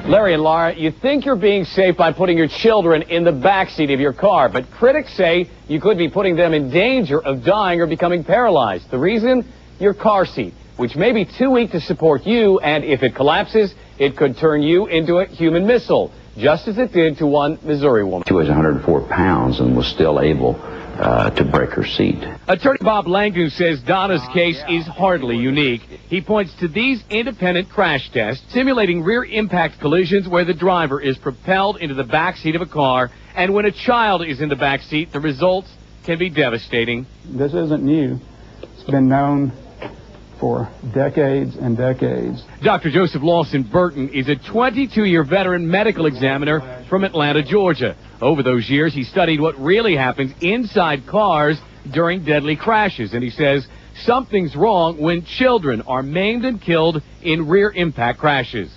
Larry and Laura, you think you're being safe by putting your children in the backseat of your car, but critics say you could be putting them in danger of dying or becoming paralyzed. The reason? Your car seat, which may be too weak to support you, and if it collapses, it could turn you into a human missile, just as it did to one Missouri woman. She was 104 pounds and was still able to break her seat. Attorney Bob Langdon says Donna's case is hardly unique. He points to these independent crash tests simulating rear impact collisions where the driver is propelled into the backseat of a car, and when a child is in the backseat, the results can be devastating. This isn't new. It's been known for decades and decades. Dr. Joseph Lawson Burton is a 22-year veteran medical examiner from Atlanta, Georgia. Over those years, he studied what really happens inside cars during deadly crashes, and he says something's wrong when children are maimed and killed in rear impact crashes.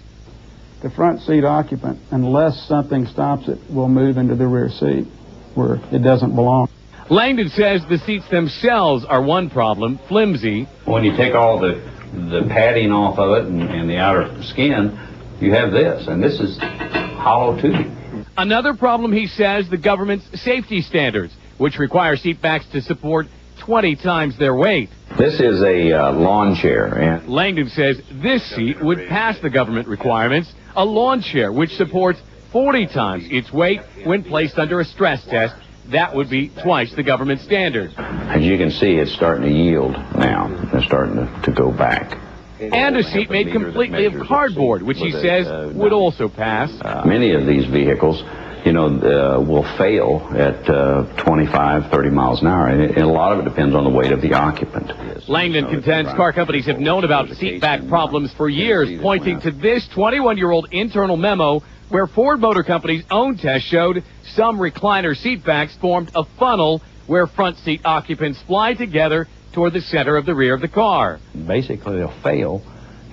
The front seat occupant, unless something stops it, will move into the rear seat where it doesn't belong. Langdon says the seats themselves are one problem, flimsy. When you take all the padding off of it and the outer skin, you have this, and this is hollow too. Another problem, he says, the government's safety standards, which require seat backs to support 20 times their weight. This is a lawn chair. And Langdon says this seat would pass the government requirements, a lawn chair which supports 40 times its weight when placed under a stress test. That would be twice the government standard. As you can see, it's starting to yield now. It's starting to go back. And a seat made completely of cardboard, which he says would also pass. Many of these vehicles, will fail at 25, 30 miles an hour, and a lot of it depends on the weight of the occupant. Langdon contends car companies have known about seat back problems for years, pointing to this 21-year-old internal memo where Ford Motor Company's own test showed some recliner seat backs formed a funnel where front seat occupants fly together toward the center of the rear of the car. Basically, they'll fail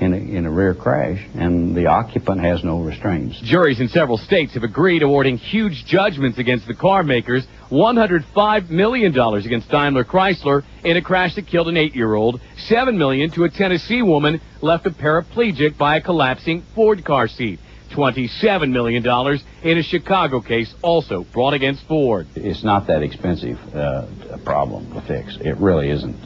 in a rear crash, and the occupant has no restraints. Juries in several states have agreed, awarding huge judgments against the car makers, $105 million against Daimler Chrysler in a crash that killed an 8-year-old, $7 million to a Tennessee woman left a paraplegic by a collapsing Ford car seat, $27 million in a Chicago case also brought against Ford. It's not that expensive a problem to fix. It really isn't.